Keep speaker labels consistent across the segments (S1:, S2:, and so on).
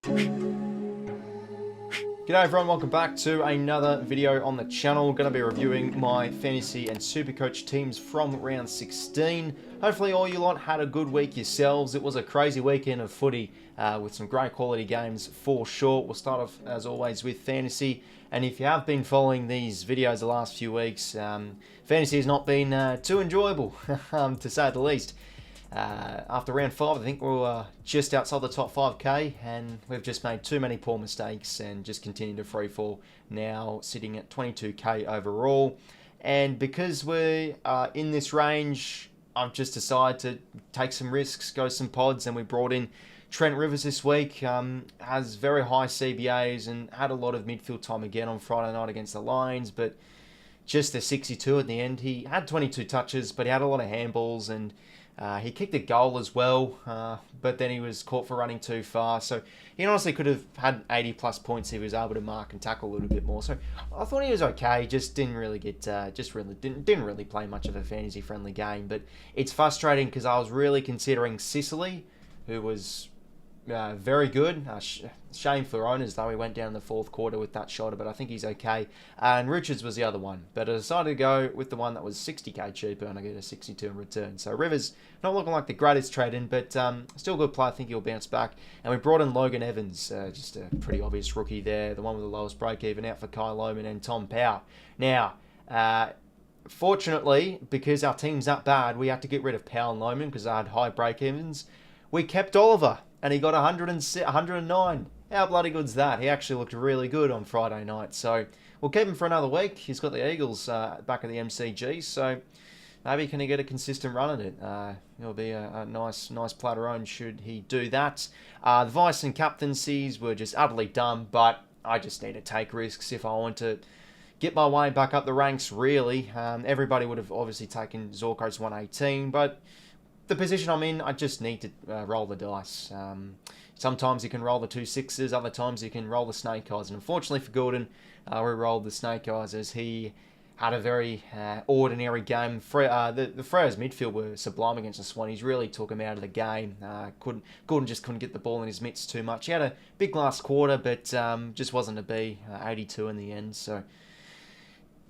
S1: G'day everyone, welcome back to another video on the channel. Going to be reviewing my fantasy and supercoach teams from round 16. Hopefully all you lot had a good week yourselves. It was a crazy weekend of footy with some great quality games for sure. We'll start off as always with fantasy. And if you have been following these videos the last few weeks, fantasy has not been too enjoyable to say the least. After round 5, I think we were just outside the top 5k, and we've just made too many poor mistakes and just continued to free fall, now sitting at 22k overall. And because we're in this range, I've just decided to take some risks, go some pods, and we brought in Trent Rivers this week. Has very high CBAs and had a lot of midfield time again on Friday night against the Lions, but just the 62 at the end. He had 22 touches, but he had a lot of handballs, and he kicked a goal as well, but then he was caught for running too far. So he honestly could have had 80 plus points if he was able to mark and tackle a little bit more. So I thought he was okay. Just didn't really get, didn't really play much of a fantasy friendly game. But it's frustrating because I was really considering Sicily, who was very good. Shame for owners though, he went down in the fourth quarter with that shot, but I think he's okay. And Richards was the other one, but I decided to go with the one that was 60k cheaper, and I get a 62 in return. So Rivers not looking like the greatest trade in, but still a good play. I think he'll bounce back. And we brought in Logan Evans, just a pretty obvious rookie there, the one with the lowest break even, out for Kyle Lohman and Tom Powell. Now, fortunately, because our team's that bad, we had to get rid of Powell and Lohman because they had high break evens. We kept Oliver, and he got 109. How bloody good's that? He actually looked really good on Friday night. So we'll keep him for another week. He's got the Eagles back at the MCG, so maybe can he get a consistent run at it? It'll be a nice platter own should he do that. The vice and captaincies were just utterly dumb, but I just need to take risks if I want to get my way back up the ranks, really. Everybody would have obviously taken Zorko's 118, but the position I'm in, I just need to roll the dice. Sometimes you can roll the 2 6s, other times you can roll the snake eyes. And unfortunately for Gordon, we rolled the snake eyes as he had a very ordinary game. The Freya's midfield were sublime against the Swannies, really took him out of the game. Gordon just couldn't get the ball in his mitts too much. He had a big last quarter, but just wasn't to be. 82 in the end, so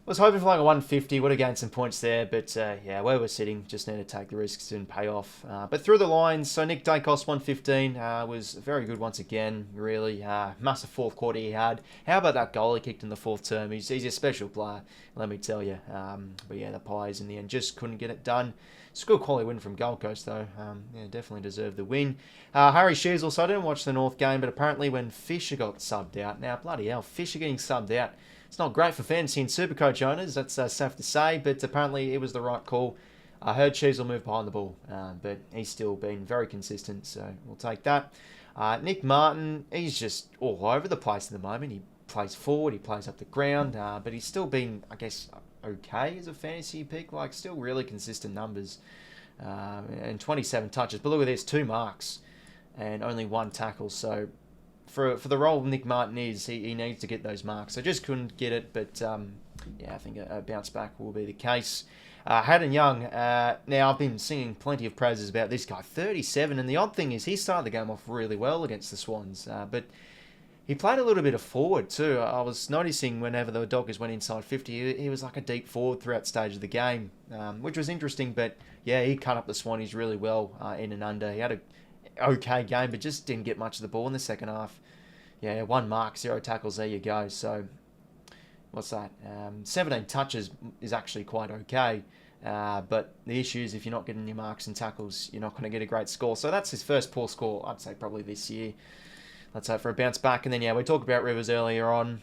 S1: was hoping for like a 150, would have gained some points there, but yeah, where we're sitting, just need to take the risks and pay off. But through the lines, so Nick Dacos 115 was very good once again, really. Massive fourth quarter he had. How about that goal he kicked in the fourth term? He's a special player, let me tell you. But yeah, the Pies in the end just couldn't get it done. It's a good quality win from Gold Coast though. Yeah, definitely deserved the win. Harry Shears also, I didn't watch the North game, but apparently when Fisher got subbed out, now bloody hell, Fisher getting subbed out. It's not great for fantasy and supercoach owners, that's safe to say, but apparently it was the right call. I heard Cheese will move behind the ball, but he's still been very consistent, so we'll take that. Nick Martin, he's just all over the place at the moment. He plays forward, he plays up the ground, but he's still been, I guess, okay as a fantasy pick, like still really consistent numbers, and 27 touches. But look at this, 2 marks and only 1 tackle, so for the role Nick Martin is, he needs to get those marks. I just couldn't get it, but yeah, I think a bounce back will be the case. Haddon Young, now I've been singing plenty of praises about this guy, 37, and the odd thing is he started the game off really well against the Swans, but he played a little bit of forward too. I was noticing whenever the Dockers went inside 50, he was like a deep forward throughout the stage of the game, which was interesting, but yeah, he cut up the Swannies really well in and under. He had a okay game, but just didn't get much of the ball in the second half. Yeah, 1 mark, 0 tackles, there you go. So, what's that? 17 touches is actually quite okay. But the issue is if you're not getting your marks and tackles, you're not going to get a great score. So that's his first poor score, I'd say probably this year. Let's hope for a bounce back. And then, yeah, we talked about Rivers earlier on.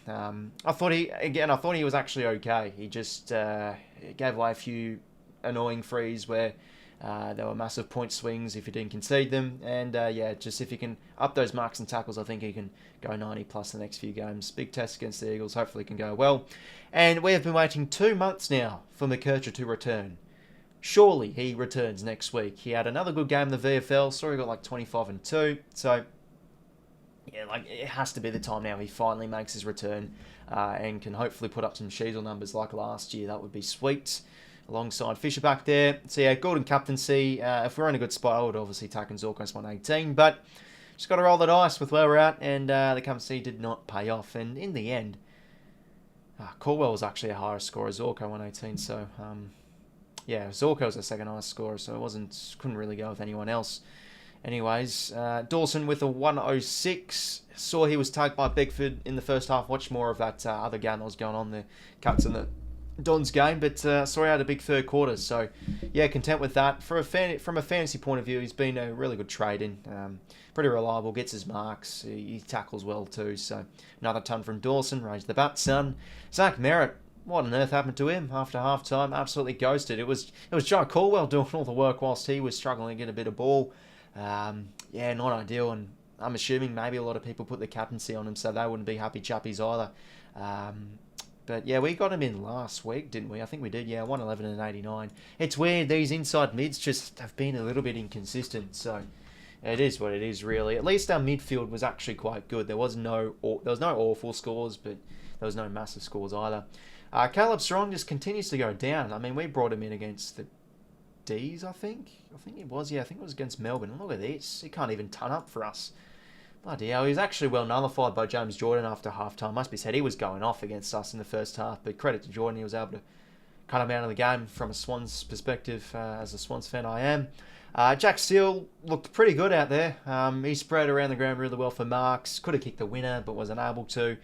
S1: I thought he was actually okay. He just gave away a few annoying frees where there were massive point swings if he didn't concede them. And yeah, just if he can up those marks and tackles, I think he can go 90 plus the next few games. Big test against the Eagles. Hopefully it can go well. And we have been waiting 2 months now for McKercher to return. Surely he returns next week. He had another good game in the VFL. Saw he got like 25 and 2. So yeah, like it has to be the time now he finally makes his return and can hopefully put up some Sheasel numbers like last year. That would be sweet. Alongside Fisher back there. So yeah, Gordon captaincy. If we're in a good spot, I would obviously take Zorko's 118. But just got to roll the dice with where we're at, and the captaincy did not pay off. And in the end, Caldwell was actually a higher scorer. Zorko 118, so yeah, Zorko was the second highest scorer, so couldn't really go with anyone else. Anyways, Dawson with a 106. Saw he was tagged by Beckford in the first half. Watched more of that other game that was going on, the Cats and the Dons game, but saw he had a big third quarter. So, yeah, content with that. From a fantasy point of view, he's been a really good trade-in. Pretty reliable, gets his marks. He tackles well too. So, another ton from Dawson. Raised the bat, son. Zach Merritt. What on earth happened to him after half-time? Absolutely ghosted. It was John Caldwell doing all the work whilst he was struggling to get a bit of ball. Yeah, not ideal, and I'm assuming maybe a lot of people put the captaincy on him, so they wouldn't be happy chappies either. But yeah, we got him in last week, didn't we? I think we did, yeah, 111 and 89. It's weird, these inside mids just have been a little bit inconsistent, so it is what it is, really. At least our midfield was actually quite good. There was no awful scores, but there was no massive scores either. Caleb Strong just continues to go down. I mean, we brought him in against the D's, I think it was. Yeah, I think it was against Melbourne. Look at this. He can't even ton up for us. Bloody hell. He was actually well nullified by James Jordan after half-time. Must be said, he was going off against us in the first half, but credit to Jordan, he was able to cut him out of the game from a Swans perspective, as a Swans fan I am. Jack Steele looked pretty good out there. He spread around the ground really well for marks. Could have kicked the winner, but wasn't able to.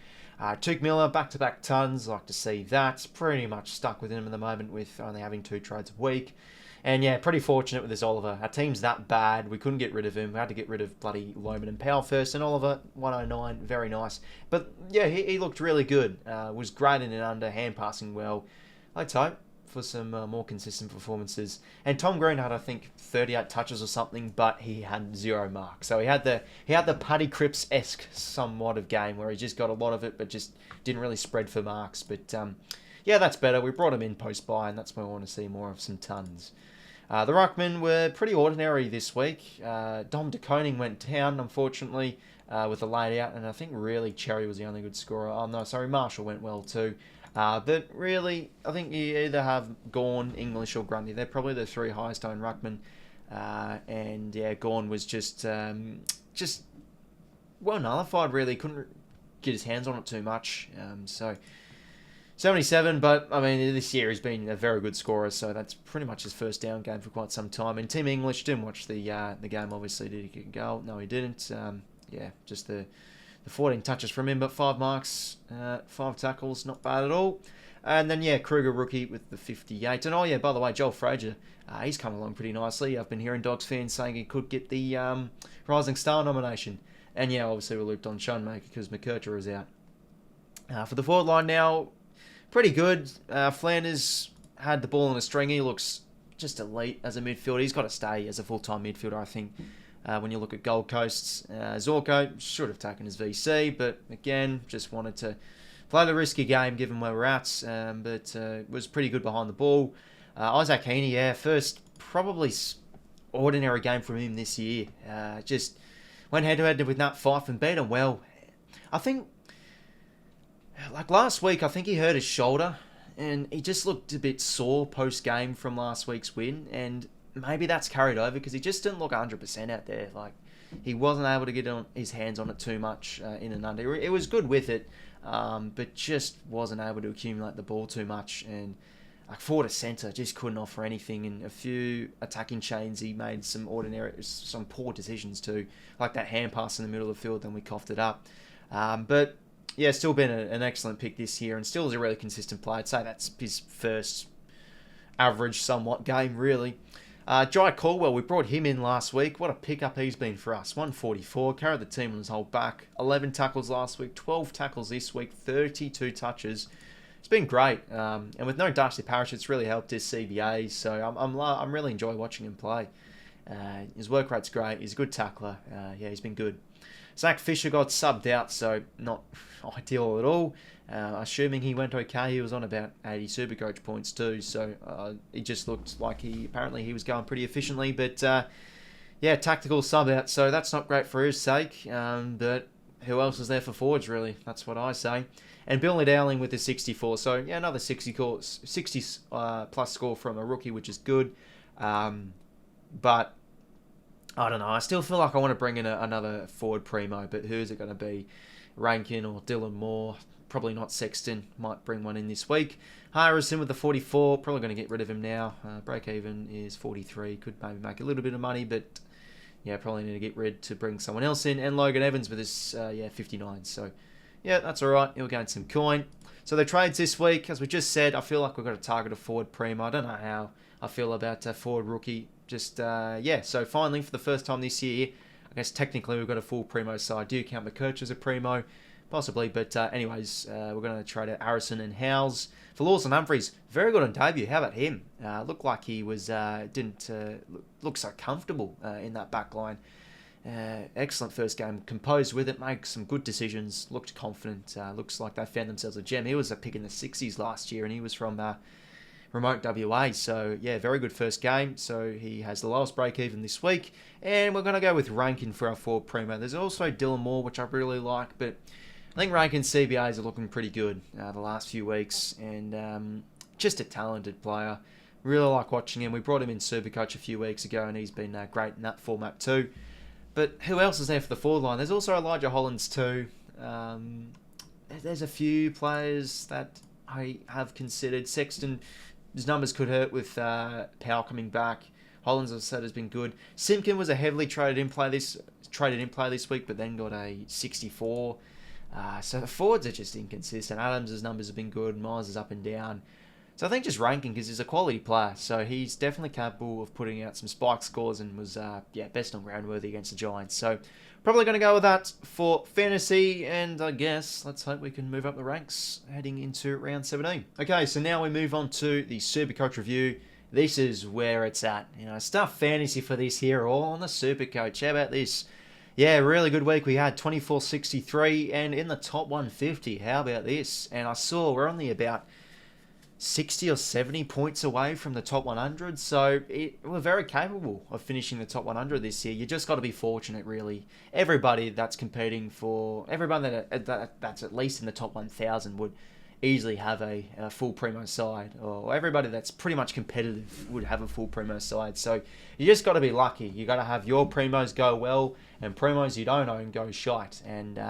S1: Tuke Miller, back-to-back tons. Like to see that. Pretty much stuck with him at the moment with only having 2 trades a week. And yeah, pretty fortunate with this Oliver. Our team's that bad. We couldn't get rid of him. We had to get rid of bloody Loman and Powell first. And Oliver, 109, very nice. But yeah, he looked really good. Was great in and under, hand passing well. Let's hope for some more consistent performances. And Tom Green had, I think, 38 touches or something, but he had 0 marks. So he had the Paddy Cripps-esque somewhat of game where he just got a lot of it, but just didn't really spread for marks. But yeah, that's better. We brought him in post-buy, and that's where I want to see more of some tons. The Ruckmen were pretty ordinary this week. Dom de Koning went down, unfortunately, with a laid out, and I think really Cherry was the only good scorer. Oh, no, sorry, Marshall went well too. But really, I think you either have Gawn, English, or Grundy. They're probably the 3 highest owned Ruckmen. And yeah, Gawn was just well nullified, really. Couldn't get his hands on it too much. So 77, but I mean, this year he's been a very good scorer, so that's pretty much his first down game for quite some time. And Tim English didn't watch the game, obviously. Did he get a goal? No, he didn't. Yeah, just the 14 touches from him, but 5 marks, 5 tackles, not bad at all. And then, yeah, Kruger rookie with the 58. And oh, yeah, by the way, Joel Frazier, he's come along pretty nicely. I've been hearing Dogs fans saying he could get the Rising Star nomination. And yeah, obviously we looped on Schoenmaker because McKercher is out. For the forward line now, pretty good. Flanders had the ball in a string. He looks just elite as a midfielder. He's got to stay as a full-time midfielder, I think. When you look at Gold Coast's, Zorko should have taken his VC, but again, just wanted to play the risky game given where we're at, but was pretty good behind the ball. Isaac Heaney, yeah, first probably ordinary game from him this year. Just went head-to-head with Nat Fyfe and beat him well. I think, like last week, I think he hurt his shoulder, and he just looked a bit sore post-game from last week's win, and maybe that's carried over because he just didn't look 100% out there. Like, he wasn't able to get his hands on it too much in and under. It was good with it, but just wasn't able to accumulate the ball too much. And like forward to centre, just couldn't offer anything. And a few attacking chains, he made some poor decisions too, like that hand pass in the middle of the field. Then we coughed it up. But yeah, still been an excellent pick this year, and still is a really consistent player. I'd say that's his first average, somewhat game really. Jai Caldwell, we brought him in last week. What a pickup he's been for us. 144, carried the team on his whole back. 11 tackles last week, 12 tackles this week, 32 touches. It's been great. And with no Darcy Parish, it's really helped his CBAs. So I'm really enjoying watching him play. His work rate's great. He's a good tackler. Yeah, he's been good. Zach Fisher got subbed out, so not ideal at all. Assuming he went okay, he was on about 80 Supercoach points too, so he just looked like he was going pretty efficiently, but yeah, tactical sub out, so that's not great for his sake, but who else is there for forwards really? That's what I say. And Billy Dowling with the 64, so yeah, another 60 plus score from a rookie, which is good, but I don't know. I still feel like I want to bring in another forward primo, but who's it going to be? Rankin or Dylan Moore? Probably not Sexton. Might bring one in this week. Harrison with the 44. Probably going to get rid of him now. Break even is 43. Could maybe make a little bit of money, but yeah, probably need to get rid to bring someone else in. And Logan Evans with his 59. So yeah, that's all right. He'll gain some coin. So the trades this week, as we just said, I feel like we've got to target a forward primo. I don't know how I feel about a forward rookie. Just, so finally, for the first time this year, I guess technically we've got a full primo side. Do you count McKerch as a primo? Possibly, but anyways, we're going to trade out Harrison and Howes for Lawson Humphries. Very good on debut. How about him? Looked like he was didn't look so comfortable in that back line. Excellent first game, composed with it, made some good decisions, looked confident. Looks like they found themselves a gem. He was a pick in the 60s last year, and he was from remote WA. So yeah, very good first game. So he has the lowest break even this week, and we're going to go with Rankin for our forward primo. There's also Dylan Moore, which I really like, but I think Rankin's CBAs are looking pretty good the last few weeks, and just a talented player. Really like watching him. We brought him in Supercoach a few weeks ago, and he's been great in that format too. But who else is there for the forward line? There's also Elijah Hollins too. There's a few players that I have considered. Sexton, his numbers could hurt with Powell coming back. Hollins, as I said, has been good. Simpkin was a heavily traded in play this week, but then got a 64. So the forwards are just inconsistent. Adams' numbers have been good. Myers is up and down. So I think just Rankin, because he's a quality player, so he's definitely capable of putting out some spike scores, and was best on ground worthy against the Giants. So probably going to go with that for fantasy, and I guess let's hope we can move up the ranks heading into round 17. Okay, so now we move on to the Supercoach review. This is where it's at. Stuff fantasy for this here, all on the Supercoach. How about this? Yeah, really good week. We had 24.63 and in the top 150. How about this? And I saw we're only about 60 or 70 points away from the top 100, so we're very capable of finishing the top 100 this year. You just got to be fortunate, really. Everybody that's competing everybody that's at least in the top 1,000 would easily have a full primo side, or everybody that's pretty much competitive would have a full primo side. So you just got to be lucky. You got to have your primos go well, and primos you don't own go shite. And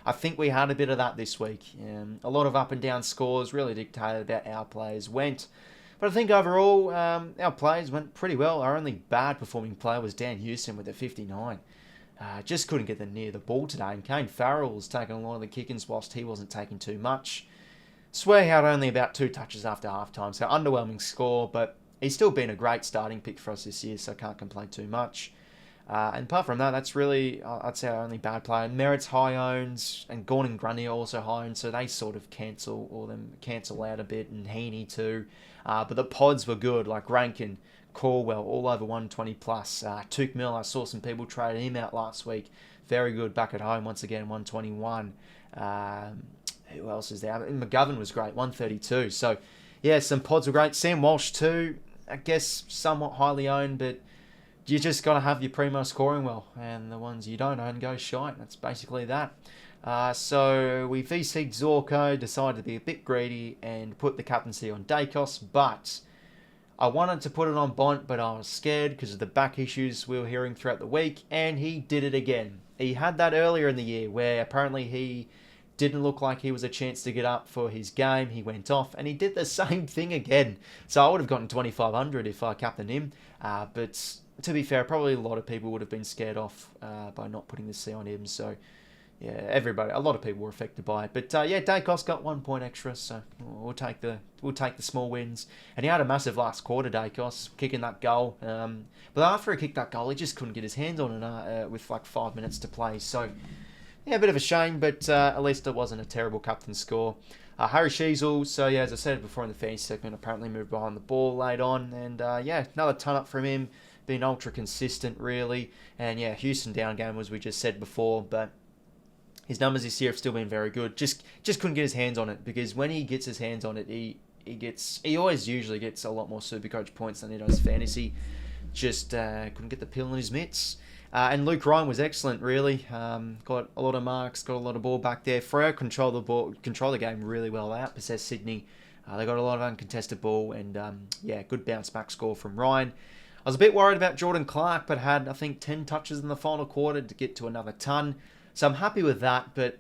S1: I think we had a bit of that this week. A lot of up and down scores really dictated about our players went. But I think overall, our players went pretty well. Our only bad performing player was Dan Houston with a 59. Just couldn't get near the ball today. And Kane Farrell was taking a lot of the kick-ins whilst he wasn't taking too much. Swear had only about 2 touches after halftime, so underwhelming score, but he's still been a great starting pick for us this year, so I can't complain too much. And apart from that, that's really, I'd say, our only bad player. Merritt's high owns, and Gordon Grundy are also high owned, so they sort of cancel out a bit, and Heaney too. But the pods were good, like Rankin, Corwell, all over 120 plus. Took Mill, I saw some people trading him out last week. Very good back at home, once again, 121. Who else is there? McGovern was great, 132. So, yeah, some pods were great. Sam Walsh too, I guess somewhat highly owned, but you just got to have your primo scoring well, and the ones you don't own go shite. That's basically that. So we VC'd Zorko, decided to be a bit greedy and put the captaincy on Dacos, but I wanted to put it on Bont, but I was scared because of the back issues we were hearing throughout the week, and he did it again. He had that earlier in the year where apparently he didn't look like he was a chance to get up for his game. He went off, and he did the same thing again. So I would have gotten 2,500 if I captained him. But to be fair, probably a lot of people would have been scared off by not putting the C on him. So yeah, a lot of people were affected by it. But Dacos got 1 point extra, so we'll take the small wins. And he had a massive last quarter, Dacos, kicking that goal. But after he kicked that goal, he just couldn't get his hands on it with like 5 minutes to play. So yeah, a bit of a shame, but at least it wasn't a terrible captain score. Harry Sheasel, so yeah, as I said before in the fantasy segment, apparently moved behind the ball late on, and another ton up from him, been ultra consistent really, and yeah, Houston down game as we just said before, but his numbers this year have still been very good. Just couldn't get his hands on it, because when he gets his hands on it, he always usually gets a lot more Supercoach points than he does fantasy. Just couldn't get the pill in his mitts. And Luke Ryan was excellent, really. Got a lot of marks, got a lot of ball back there. Freo controlled the game really well out. Possessed Sydney. They got a lot of uncontested ball, and good bounce back score from Ryan. I was a bit worried about Jordan Clark, but had, I think, 10 touches in the final quarter to get to another ton. So I'm happy with that, but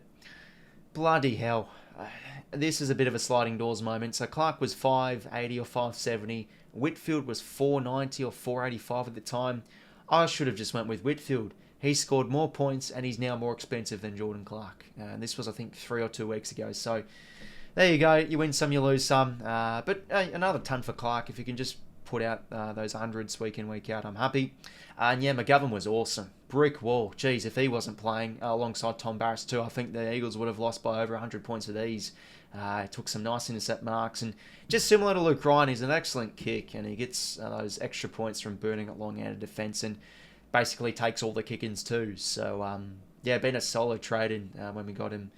S1: bloody hell. This is a bit of a sliding doors moment. So Clark was 580 or 570. Whitfield was 490 or 485 at the time. I should have just went with Whitfield. He scored more points and he's now more expensive than Jordan Clark. And this was, I think, 3 or 2 weeks ago. So there you go. You win some, you lose some. But another ton for Clark. If you can just put out those hundreds week in, week out, I'm happy. And yeah, McGovern was awesome. Brick wall. Geez, if he wasn't playing alongside Tom Barras too, I think the Eagles would have lost by over 100 points with ease. Took some nice intercept marks. And just similar to Luke Ryan, he's an excellent kick. And he gets those extra points from burning it long out of defence. And basically takes all the kick-ins too. So, yeah, been a solid trade-in when we got him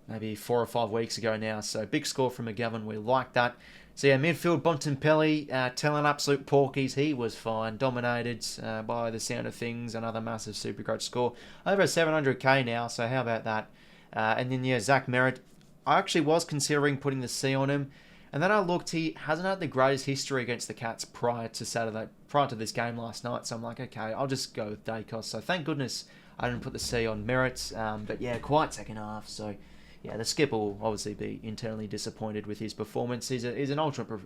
S1: maybe 4 or 5 weeks ago now. So, big score from McGovern. We like that. So, yeah, midfield, Bontempelli, telling absolute porkies. He was fine. Dominated by the sound of things. Another massive Supercoach score. Over 700k now, so how about that? And then, yeah, Zach Merritt. I actually was considering putting the C on him. And then I looked, he hasn't had the greatest history against the Cats prior to this game last night. So I'm like, okay, I'll just go with Dacos. So thank goodness I didn't put the C on Merritt. But yeah, quite second half. So yeah, the skipper will obviously be internally disappointed with his performance. He's an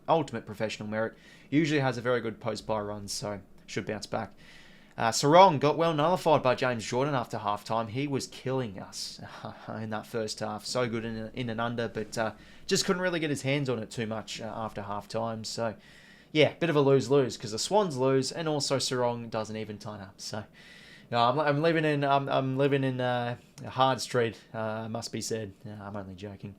S1: ultimate professional, Merritt. Usually has a very good post-buy run, so should bounce back. Sarong got well nullified by James Jordan after halftime. He was killing us in that first half. So good in and under, but just couldn't really get his hands on it too much after halftime. So, yeah, bit of a lose-lose because the Swans lose and also Sarong doesn't even turn up. So, no, I'm living in a hard street. Must be said. I'm only joking.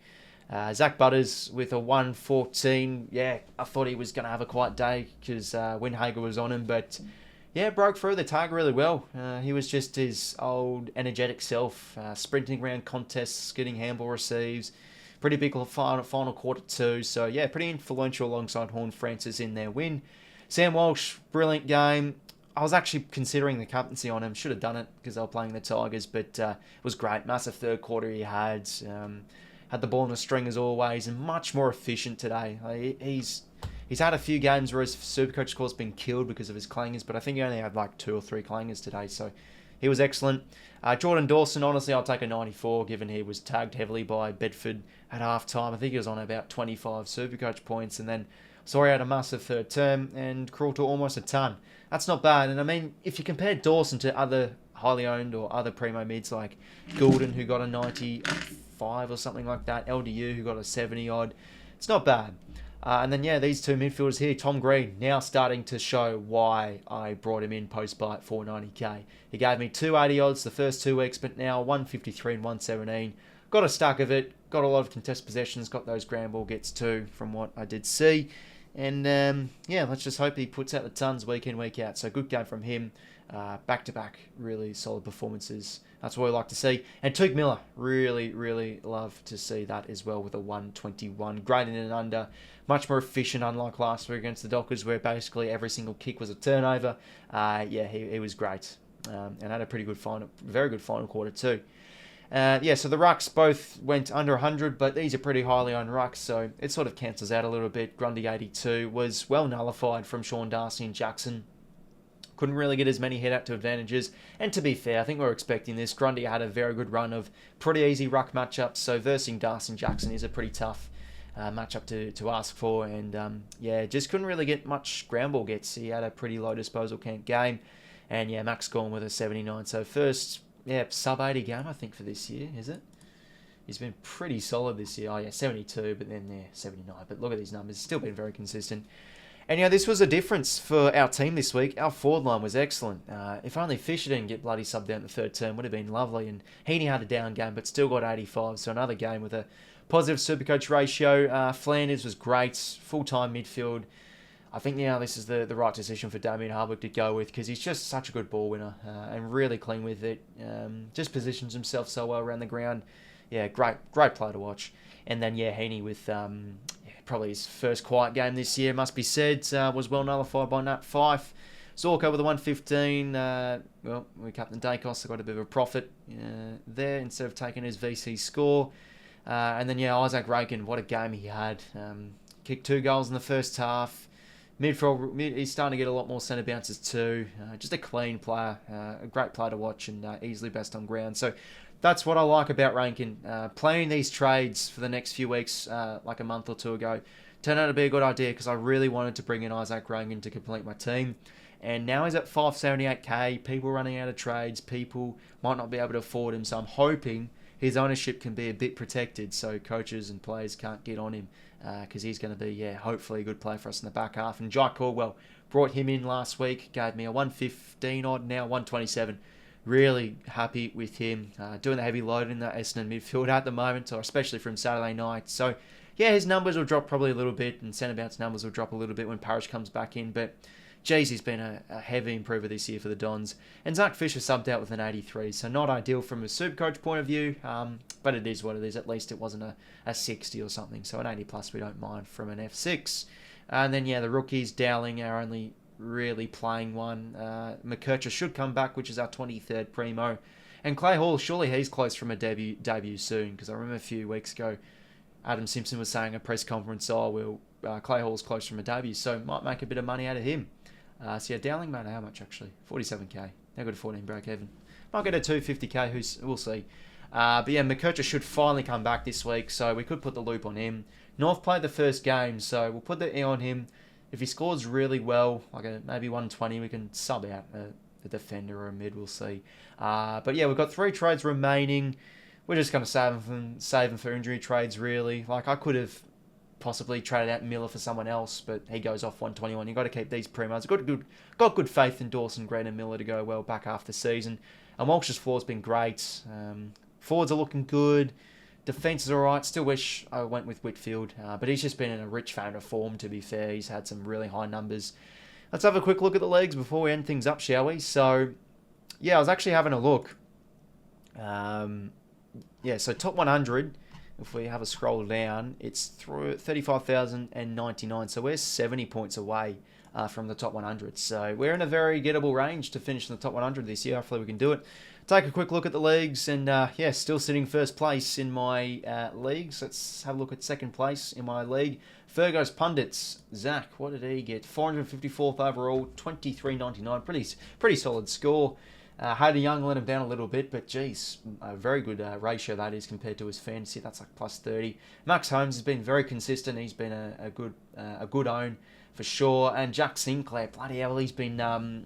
S1: Zach Butters with a 114. Yeah, I thought he was going to have a quiet day because Windhager was on him, but yeah, broke through the tag really well. He was just his old energetic self, sprinting around contests, getting handball receives. Pretty big final quarter too. So yeah, pretty influential alongside Horn Francis in their win. Sam Walsh, brilliant game. I was actually considering the captaincy on him. Should have done it because they were playing the Tigers, but it was great. Massive third quarter he had. Had the ball in the string as always and much more efficient today. He's had a few games where his Supercoach score's been killed because of his clangers, but I think he only had like 2 or 3 clangers today, so he was excellent. Jordan Dawson, honestly, I'll take a 94, given he was tagged heavily by Bedford at half-time. I think he was on about 25 Supercoach points, and then saw he had a massive third term, and crawled to almost a ton. That's not bad, and I mean, if you compare Dawson to other highly owned or other primo mids like Goulden, who got a 95 or something like that, LDU, who got a 70-odd, it's not bad. And then, yeah, these two midfielders here, Tom Green, now starting to show why I brought him in post-buy at 490k. He gave me 280 odds the first 2 weeks, but now 153 and 117. Got a stack of it, got a lot of contest possessions, got those ground ball gets too, from what I did see. And, yeah, let's just hope he puts out the tons week in, week out. So good game from him. Back-to-back, really solid performances. That's what we like to see. And Tuke Miller, really, really love to see that as well with a 121. Great in and under. Much more efficient, unlike last week against the Dockers, where basically every single kick was a turnover. Yeah, he was great. And had a pretty good very good final quarter too. Yeah, so the rucks both went under 100, but these are pretty highly owned rucks, so it sort of cancels out a little bit. Grundy 82 was well nullified from Sean Darcy and Jackson. Couldn't really get as many head-out to advantages. And to be fair, I think we were expecting this. Grundy had a very good run of pretty easy ruck matchups, so versing Darcy and Jackson is a pretty tough matchup to ask for. And yeah, just couldn't really get much ground ball gets. He had a pretty low disposal count game. And yeah, Max Gorn with a 79. So first, yeah, sub-80 game, I think, for this year, is it? He's been pretty solid this year. Oh yeah, 72, but then yeah, 79. But look at these numbers. Still been very consistent. And yeah, this was a difference for our team this week. Our forward line was excellent. If only Fisher didn't get bloody subbed out in the third term, would have been lovely. And Heaney had a down game, but still got 85. So another game with a positive Supercoach ratio. Flanders was great. Full-time midfield. I think now this is the right decision for Damien Hardwick to go with because he's just such a good ball winner and really clean with it. Just positions himself so well around the ground. Yeah, great player to watch. And then, yeah, Heaney with probably his first quiet game this year, must be said, was well nullified by Nat Fife. Zorko with a 115. Well, we Captain Dacos got a bit of a profit there instead of taking his VC score. And then, yeah, Isaac Rakin, what a game he had. Kicked 2 goals in the first half. He's starting to get a lot more centre bounces too. Just a clean player, a great player to watch, and easily best on ground. So that's what I like about Rankin. Playing these trades for the next few weeks, like a month or two ago, turned out to be a good idea because I really wanted to bring in Isaac Rankin to complete my team. And now he's at 578k. People running out of trades. People might not be able to afford him. So I'm hoping his ownership can be a bit protected so coaches and players can't get on him because he's going to be, hopefully a good player for us in the back half. And Jai Caldwell, brought him in last week, gave me a 115 odd, now 127. Really happy with him. Doing the heavy load in the Essendon midfield at the moment, or especially from Saturday night. So, yeah, his numbers will drop probably a little bit, and centre bounce numbers will drop a little bit when Parrish comes back in. But, geez, he's been a heavy improver this year for the Dons. And Zach Fisher subbed out with an 83, so not ideal from a Supercoach point of view, but it is what it is. At least it wasn't a 60 or something, so an 80 plus we don't mind from an F6. And then, the rookies, Dowling, our only really playing one. McKercher should come back, which is our 23rd primo. And Clay Hall, surely he's close from a debut soon, because I remember a few weeks ago, Adam Simpson was saying at a press conference, Clay Hall's close from a debut, so might make a bit of money out of him. Dowling made how much actually? 47k. Now got a 14 break even. Might get a 250k, we'll see. McKercher should finally come back this week, so we could put the loop on him. North played the first game, so we'll put the E on him. If he scores really well, like maybe 120, we can sub out a defender or a mid, we'll see. We've got 3 trades remaining. We're just going to save them for injury trades, really. Like, I could have possibly traded out Miller for someone else, but he goes off 121. You've got to keep these primos. Got good faith in Dawson, Green and Miller to go well back half the season. And Walsh's floor's been great. Forwards are looking good. Defence is alright. Still wish I went with Whitfield, but he's just been in a rich vein of form, to be fair. He's had some really high numbers. Let's have a quick look at the leagues before we end things up, shall we? So, I was actually having a look. So top 100, if we have a scroll down, it's through 35,099. So we're 70 points away from the top 100. So we're in a very gettable range to finish in the top 100 this year. Hopefully we can do it. Take a quick look at the leagues, and still sitting first place in my leagues. Let's have a look at second place in my league. Fergo's Pundits. Zach, what did he get? 454th overall, 23.99. Pretty solid score. Hayden Young let him down a little bit, but geez, a very good ratio that is compared to his fantasy. That's like plus 30. Max Holmes has been very consistent. He's been a good own for sure. And Jack Sinclair, bloody hell, he's been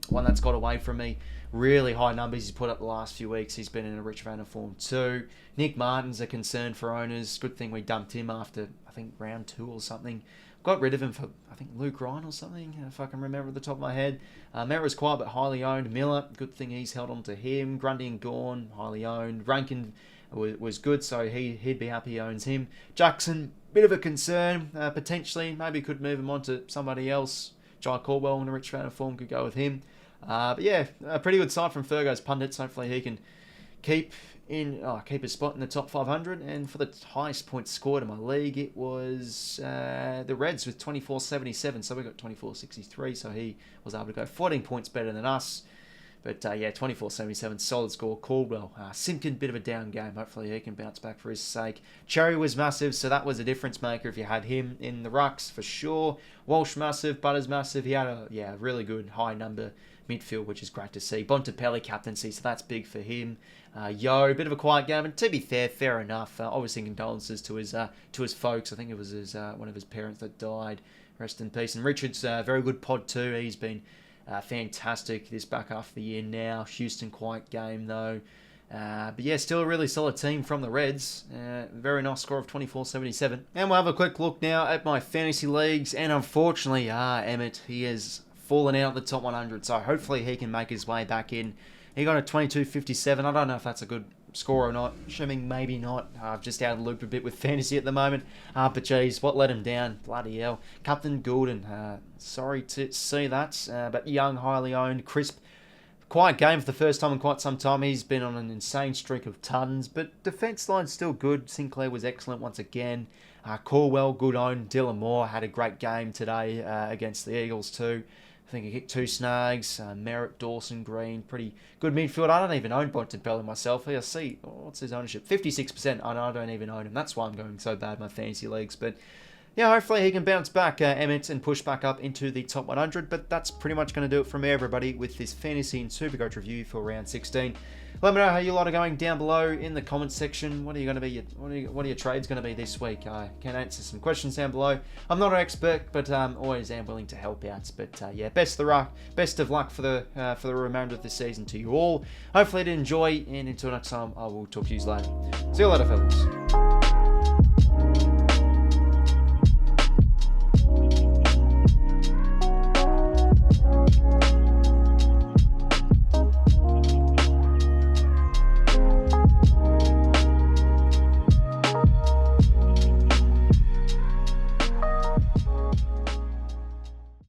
S1: one that's got away from me. Really high numbers he's put up the last few weeks. He's been in a rich vein of form too. Nick Martin's a concern for owners. Good thing we dumped him after, I think, round 2 or something. Got rid of him for, I think, Luke Ryan or something, if I can remember at the top of my head. Mera's quiet but highly owned. Miller, good thing he's held on to him. Grundy and Gawn, highly owned. Rankin was good, so he'd be happy he owns him. Jackson, bit of a concern, potentially. Maybe could move him on to somebody else. Jai Caldwell in a rich vein of form could go with him. A pretty good side from Fergo's Pundits. Hopefully he can keep a spot in the top 500. And for the highest points scored in my league, it was the Reds with 24.77. So we got 24.63. So he was able to go 14 points better than us. But 24.77, solid score. Caldwell, Simpkin, bit of a down game. Hopefully he can bounce back for his sake. Cherry was massive, so that was a difference maker if you had him in the rucks for sure. Walsh massive, Butters massive. He had a really good high number midfield, which is great to see. Bontempelli captaincy, so that's big for him. Bit of a quiet game, and to be fair enough. Obviously condolences to his folks. I think it was one of his parents that died. Rest in peace. And Richard's very good pod too. He's been fantastic this back half of the year now. Houston quiet game though. Still a really solid team from the Reds. Very nice score of 24.77. And we'll have a quick look now at my fantasy leagues. And unfortunately, Emmett, he has fallen out of the top 100. So hopefully he can make his way back in. He got a 22.57. I don't know if that's a good score or not. Assuming maybe not. I've just out of the loop a bit with fantasy at the moment. But geez, what let him down? Bloody hell. Captain Goulden. Sorry to see that. But Young, highly owned. Crisp. Quiet game for the first time in quite some time. He's been on an insane streak of tons. But defence line's still good. Sinclair was excellent once again. Caldwell, good own. Dylan Moore had a great game today against the Eagles too. I think he hit 2 snags. Merritt, Dawson, Green, pretty good midfield. I don't even own Bontempelli myself. I see, what's his ownership? 56%. I don't even own him. That's why I'm going so bad in my fantasy leagues. But yeah, hopefully he can bounce back, Emmett, and push back up into the top 100. But that's pretty much going to do it from everybody with this Fantasy and Supercoach review for round 16. Let me know how you lot are going down below in the comments section. What are you going to be? What are your trades going to be this week? I can answer some questions down below. I'm not an expert, but always am willing to help out. But yeah, best of luck for the remainder of the season to you all. Hopefully, you did enjoy, and until next time, I will talk to you later. See you later, fellas.